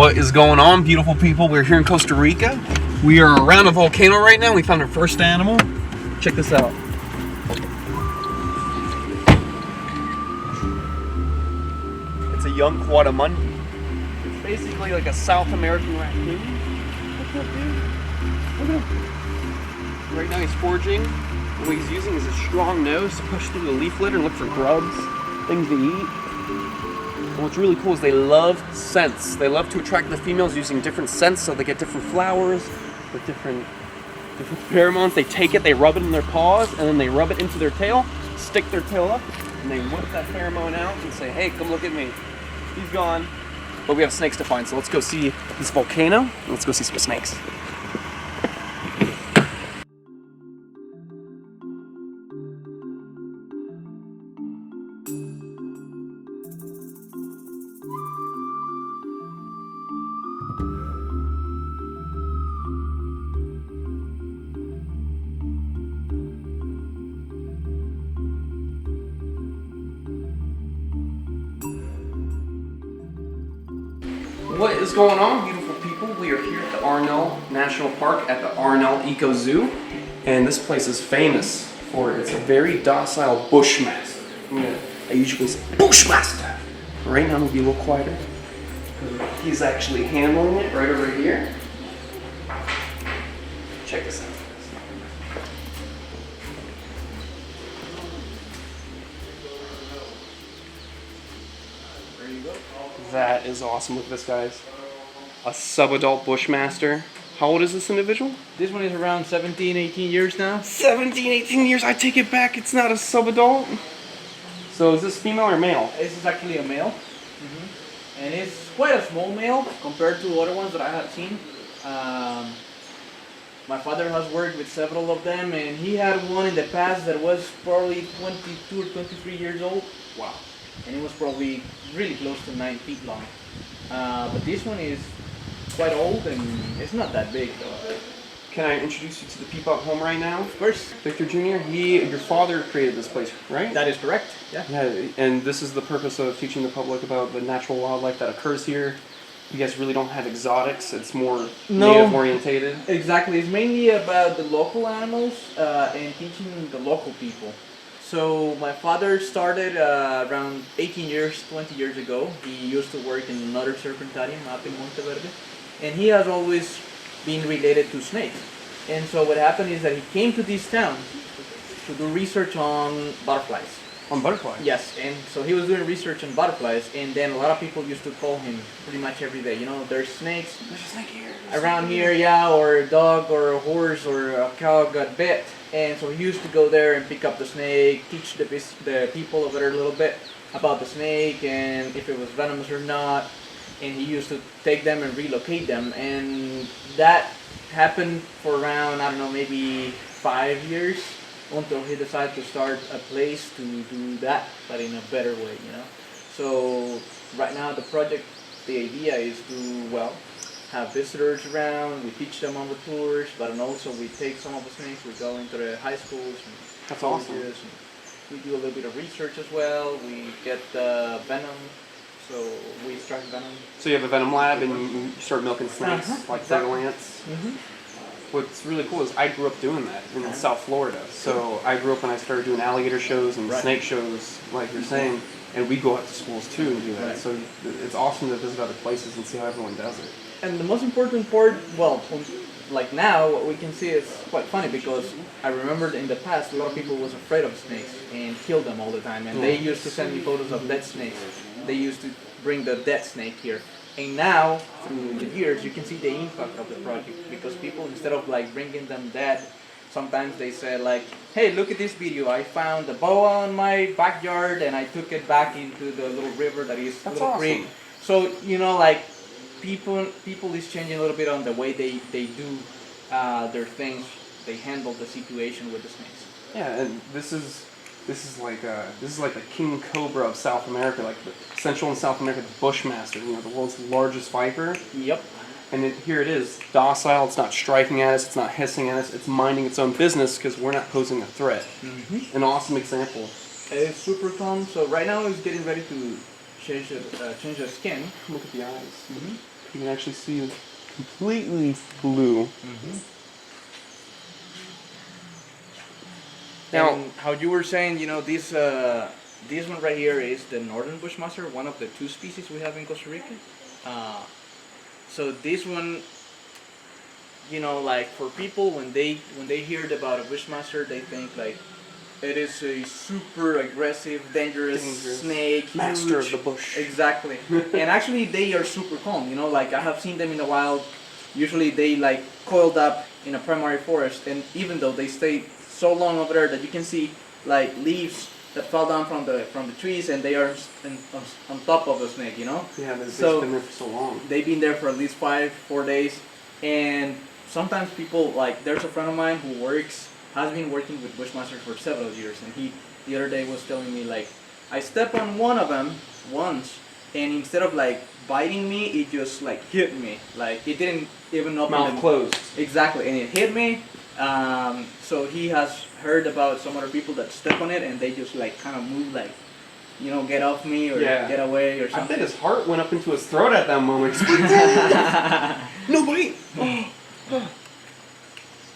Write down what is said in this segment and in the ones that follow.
What is going on, beautiful people? We're here in Costa Rica. We are around a volcano right now. We found our first animal. Check this out. It's a young quadrumundi. It's basically like a South American raccoon. What's up, dude? Look at him. Right now he's foraging. And what he's using is a strong nose to push through the leaf litter and look for grubs, things to eat. And what's really cool is they love scents. They love to attract the females using different scents, so they get different flowers with different pheromones. They take it, they rub it in their paws, and then they rub it into their tail, stick their tail up, and they whip that pheromone out and say, hey, come look at me. He's gone. But we have snakes to find, so let's go see this volcano, and let's go see some snakes. What is going on, beautiful people? We are here at the Arnell National Park at the Arnell Eco Zoo, and this place is famous for its very docile bushmaster. I usually say bushmaster. Right now I'm gonna be a little quieter. He's actually handling it right over here. Check this out. That is awesome. Look at this, guys. A sub-adult bushmaster. How old is this individual? This one is around 17, 18 years now. 17, 18 years? I take it back. It's not a sub-adult. So is this female or male? This is actually a male. And it's quite a small male compared to other ones that I have seen. My father has worked with several of them, and he had one in the past that was probably 22 or 23 years old. Wow. And it was probably really close to 9 feet long. But this one is quite old and it's not that big though. Can I introduce you to the people at home right now? Of course. Victor Jr., your father created this place, right? That is correct, yeah. Yeah, and this is the purpose of teaching the public about the natural wildlife that occurs here. You guys really don't have exotics, it's more native orientated. Exactly, it's mainly about the local animals and teaching the local people. So my father started around 18 years, 20 years ago. He used to work in another serpentarium up in Monteverde. And he has always been related to snakes. And so what happened is that he came to this town to do research on butterflies. On butterflies? Yes, and so he was doing research on butterflies, and then a lot of people used to call him pretty much every day. You know, there's snakes around here, yeah, or a dog or a horse or a cow got bit. And so he used to go there and pick up the snake, teach the people over there a little bit about the snake and if it was venomous or not. And he used to take them and relocate them. And that happened for around, I don't know, maybe 5 years until he decided to start a place to do that, but in a better way, you know. So right now the project, the idea is to, well, have visitors around, we teach them on the tours, but also we take some of the snakes, we go into the high schools and colleges, and we do a little bit of research as well, we get venom, so we extract venom. So you have a venom lab and you start milking snakes, like fertile ants? What's really cool is I grew up doing that in South Florida. So I grew up when I started doing alligator shows and snake shows, like you're saying, and we go out to schools too and do that. So it's awesome to visit other places and see how everyone does it. And the most important part, well, like now, what we can see is quite funny because I remember in the past a lot of people was afraid of snakes and killed them all the time. And they used to send me photos of dead snakes. They used to bring the dead snake here. And now, through the years, you can see the impact of the project because people, instead of like bringing them dead, sometimes they say like, hey, look at this video. I found a boa in my backyard and I took it back into the little river that is a little creek. So, you know, like, people is changing a little bit on the way they do their things. They handle the situation with the snakes. Yeah, and this is like the king cobra of South America, like the Central and South America, the bushmaster. You know, the world's largest viper. Yep. And here it is, docile. It's not striking at us. It's not hissing at us. It's minding its own business because we're not posing a threat. An awesome example. It's super calm. So right now it's getting ready to change the skin. Look at the eyes. You can actually see it's completely blue. Now, and how you were saying, you know, this one right here is the northern bushmaster, one of the 2 species we have in Costa Rica. So this one, you know, like for people when they heard about a bushmaster, they think like it is a super aggressive, dangerous snake, master huge. of the bush. Exactly. And actually, they are super calm. You know, like I have seen them in the wild. Usually, they like coiled up in a primary forest, and even though they stay so long over there that you can see like leaves that fall down from the trees, and they are on top of the snake. You know. Yeah, they've So been there for so long. they've been there for at least 4 days, and sometimes people like there's a friend of mine who has been working with bushmasters for several years, and he the other day was telling me like I stepped on one of them once, and instead of like biting me, it just like hit me, like it didn't even open Mouth closed. Exactly, and it hit me. So he has heard about some other people that step on it and they just like kind of move like, you know, get off me or get away or I something. bet his heart went up into his throat at that moment. No, wait.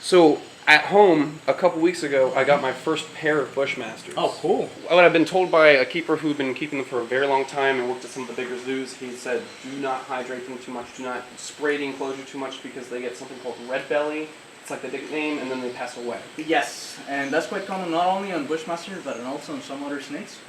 So at home a couple weeks ago, I got my first pair of Bushmasters. Oh, cool. What I've been told by a keeper who'd been keeping them for a very long time and worked at some of the bigger zoos, he said, do not hydrate them too much, do not spray the enclosure too much because they get something called red belly. It's like the nickname, and then they pass away. Yes, and that's quite common not only on Bushmasters but also on some other snakes.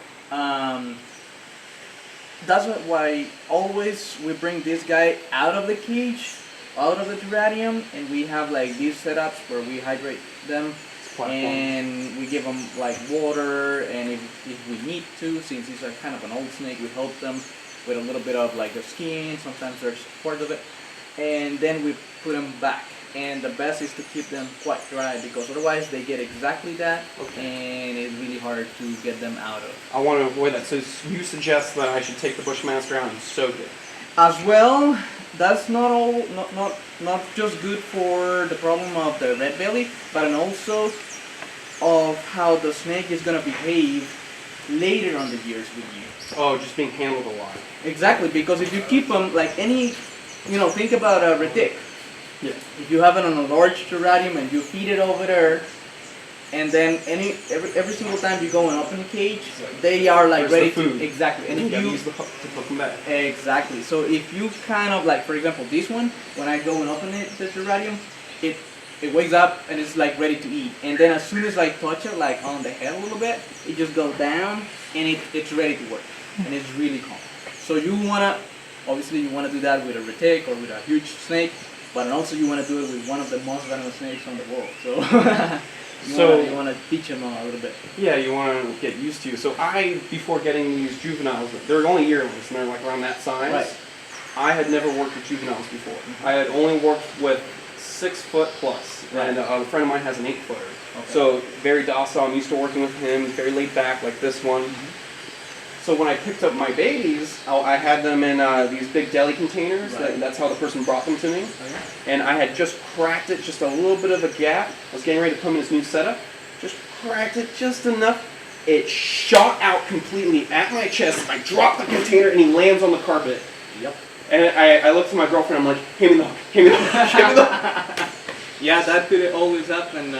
That's why always we bring this guy out of the cage, out of the terrarium, and we have like these setups where we hydrate them, and we give them like water, and if we need to, since he's like kind of an old snake, we help them with a little bit of like the skin, sometimes there's part of it, and then we put them back. And the best is to keep them quite dry because otherwise they get exactly that, and it's really hard to get them out of. I want to avoid that. So you suggest that I should take the Bushmaster out and soak it? As well, that's not just good for the problem of the red belly, but also of how the snake is gonna behave later on the years with you. Oh, just being handled a lot. Exactly, because if you keep them like any, you know, think about a retic. Yeah. If you have it on a large terrarium and you feed it over there, and then every single time you go and open the cage, they are like ready to exactly. And if you use the hook to hook them back. Exactly. So if you kind of like, for example, this one, when I go and open it, the terrarium, it wakes up and it's like ready to eat. And then as soon as I touch it like on the head a little bit, it just goes down and it's ready to work. And it's really calm. So you obviously you wanna do that with a retic or with a huge snake. But also you want to do it with one of the most venomous snakes on the world. So you want to teach them a little bit. Yeah, you want to get used to. So before getting these juveniles, they're only yearlings and they're like around that size. Right. I had never worked with juveniles before. I had only worked with 6 foot plus. Right. And a friend of mine has an 8 footer. Okay. So very docile. I'm used to working with him. Very laid back like this one. So when I picked up my babies, I had them in these big deli containers. Right. That's how the person brought them to me. Okay. And I had just cracked it, just a little bit of a gap. I was getting ready to put him in his new setup. Just cracked it just enough. It shot out completely at my chest. I dropped the container and he lands on the carpet. Yep. And I looked to my girlfriend. I'm like, hand me the hook, hand me the hook, hand me the hook. Yeah, that could always happen.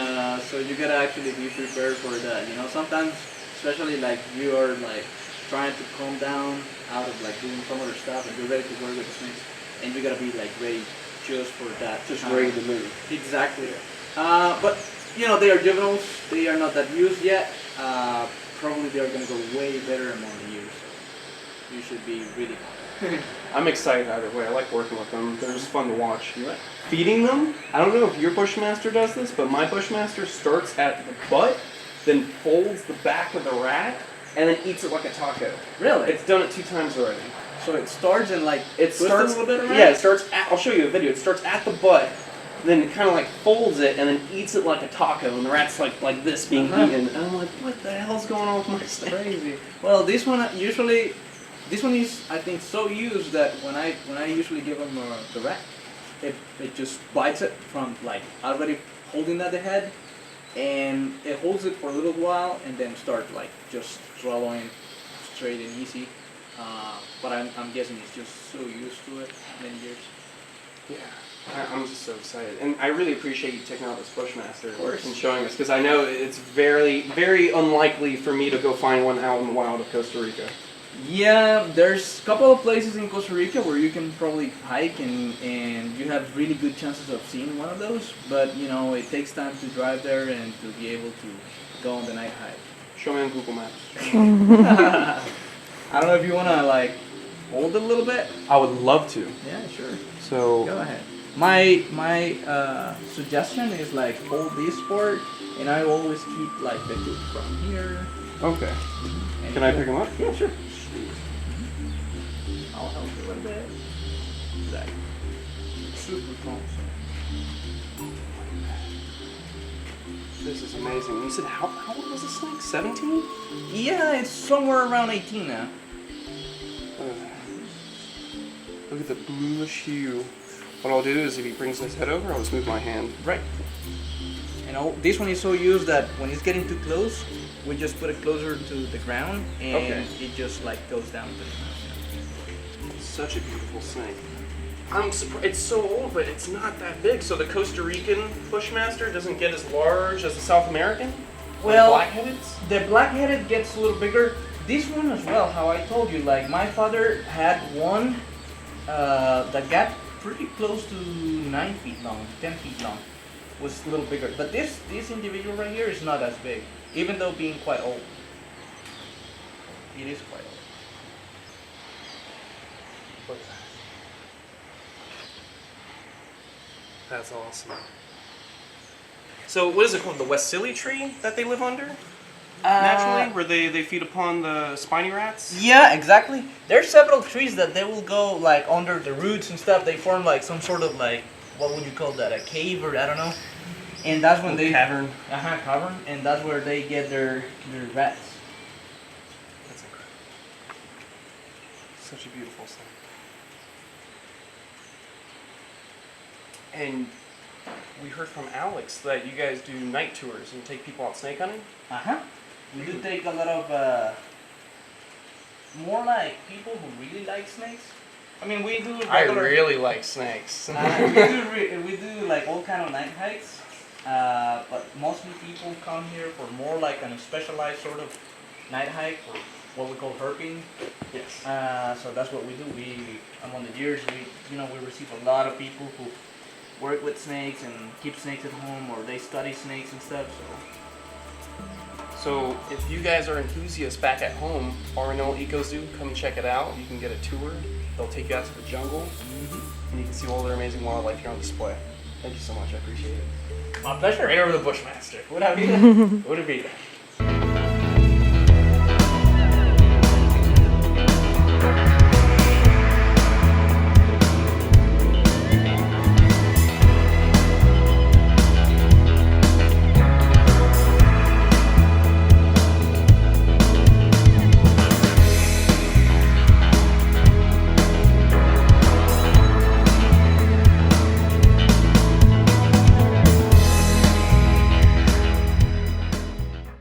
So you gotta actually be prepared for that. You know, sometimes, especially like you are like trying to calm down out of like doing some other stuff and you're ready to work with the snakes, and you gotta be like ready just for that. Just ready to move. Exactly. But you know, they are juveniles. They are not that used yet. Probably they are gonna go way better among the years. So you should be really calm. I'm excited either way. I like working with them. They're just fun to watch. Right. Feeding them, I don't know if your Bushmaster does this, but my Bushmaster starts at the butt, then folds the back of the rack, and then eats it like a taco. Really? It's done it 2 times already. So it starts and like It starts a little bit around? Yeah, it starts at, I'll show you a video. It starts at the butt, then it kind of like folds it, and then eats it like a taco, and the rat's like this being eaten. And I'm like, what the hell's going on with my snake? Crazy. Well, this one is I think so used that when I usually give them the rat, it just bites it from like already holding at the head, and it holds it for a little while and then start like just swallowing straight and easy. But I'm guessing he's just so used to it many years. Yeah, I'm just so excited, and I really appreciate you taking out this Bushmaster course. and showing us, because I know it's very, very unlikely for me to go find one out in the wild of Costa Rica. Yeah, there's a couple of places in Costa Rica where you can probably hike and you have really good chances of seeing one of those, but you know, it takes time to drive there and to be able to go on the night hike. Show me on Google Maps. I don't know if you want to like hold it a little bit. I would love to. Yeah, sure. So Go ahead. My suggestion is like hold this part, and I always keep like the tube from here. okay. And Can I pick them up? Yeah, sure. I'll help you a little bit. Exactly. Super calm. This is amazing. You said how old was this snake? 17? Yeah, it's somewhere around 18 now. Look at the bluish hue. What I'll do is if he brings his head over, I'll just move my hand. Right. And this one is so used that when it's getting too close, we just put it closer to the ground, and Okay. it just like goes down to the ground. It's such a beautiful snake. I'm surprised. It's so old, but it's not that big. So the Costa Rican Bushmaster doesn't get as large as the South American? Well, Like black-headeds? the black-headed gets a little bigger. This one as well, how I told you, like my father had one that got pretty close to 9 feet long, 10 feet long. Was a little bigger. But this individual right here is not as big, even though being quite old. It is quite old. Look at that. That's awesome. So what is it called? The West Scilly tree that they live under? Naturally? Where they feed upon the spiny rats? Yeah, exactly. There's several trees that they will go like under the roots and stuff. They form like some sort of like, what would you call that? A cave, or I don't know. And that's when they cavern. Cavern, and that's where they get their rats. That's incredible. Such a beautiful thing. And we heard from Alex that you guys do night tours and take people out snake hunting. We do take a lot of more like people who really like snakes. I mean, we do I regular. really like snakes. We do like all kind of night hikes, but mostly people come here for more like a specialized sort of night hike, or what we call herping. Yes. So that's what we do. Among the years, we receive a lot of people who work with snakes and keep snakes at home, or they study snakes and stuff. So if you guys are enthusiasts back at home, R&L Eco Zoo, come check it out. You can get a tour. They'll take you out to the jungle, and you can see all their amazing wildlife here on display. Thank you so much. I appreciate it. My pleasure. Right over the Bushmaster. Would it be that?